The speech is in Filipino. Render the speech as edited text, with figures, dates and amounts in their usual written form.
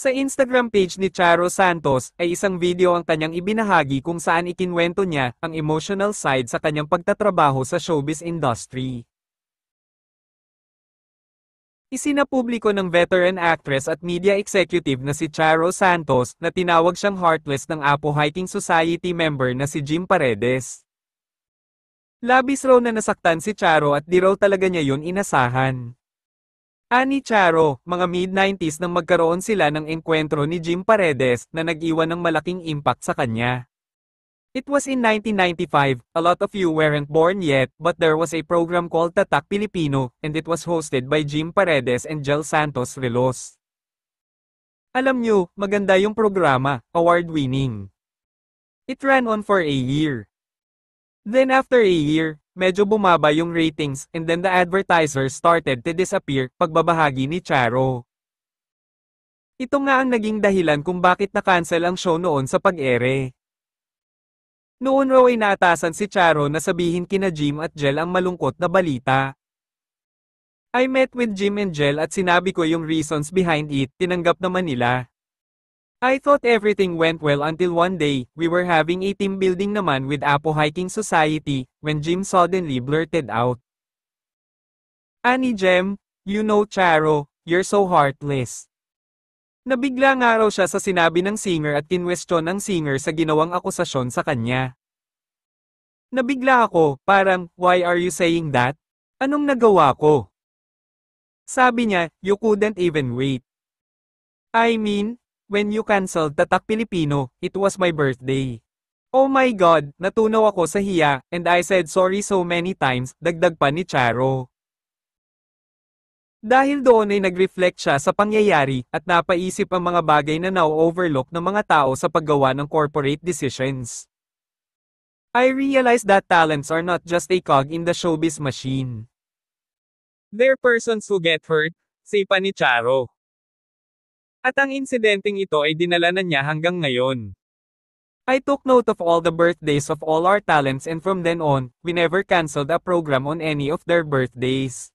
Sa Instagram page ni Charo Santos ay isang video ang kanyang ibinahagi kung saan ikinwento niya ang emotional side sa kanyang pagtatrabaho sa showbiz industry. Isinapubliko ng veteran actress at media executive na si Charo Santos na tinawag siyang heartless ng Apo Hiking Society member na si Jim Paredes. Labis raw na nasaktan si Charo at di raw talaga niya yun inasahan. Ani Charo, mga mid-90s nang magkaroon sila ng engkwentro ni Jim Paredes na nag-iwan ng malaking impact sa kanya. It was in 1995, a lot of you weren't born yet, but there was a program called Tatak Pilipino, and it was hosted by Jim Paredes and Jel Santos Relos. Alam nyo, maganda yung programa, award-winning. It ran on for a year. Then after a year, medyo bumaba yung ratings, and then the advertisers started to disappear, pagbabahagi ni Charo. Ito nga ang naging dahilan kung bakit na-cancel ang show noon sa pag-ere. Noon raw ay naatasan si Charo na sabihin kina Jim at Jel ang malungkot na balita. I met with Jim and Jel at sinabi ko yung reasons behind it, tinanggap naman nila. I thought everything went well until one day, we were having a team building naman with Apo Hiking Society, when Jim suddenly blurted out. Ani Jem, you know Charo, you're so heartless. Nabigla nga raw siya sa sinabi ng singer at kinwestiyon ng singer sa ginawang akusasyon sa kanya. Nabigla ako, parang, why are you saying that? Anong nagawa ko? Sabi niya, you couldn't even wait. I mean, when you canceled Tatak Pilipino, it was my birthday. Oh my God, natunaw ako sa hiya, and I said sorry so many times, dagdag pa ni Charo. Dahil doon ay nag-reflect siya sa pangyayari at napaisip ang mga bagay na na-overlook ng mga tao sa paggawa ng corporate decisions. I realized that talents are not just a cog in the showbiz machine. They're persons who get hurt, say pa ni Charo. At ang insidenteng ito ay dinala na niya hanggang ngayon. I took note of all the birthdays of all our talents and from then on, we never canceled a program on any of their birthdays.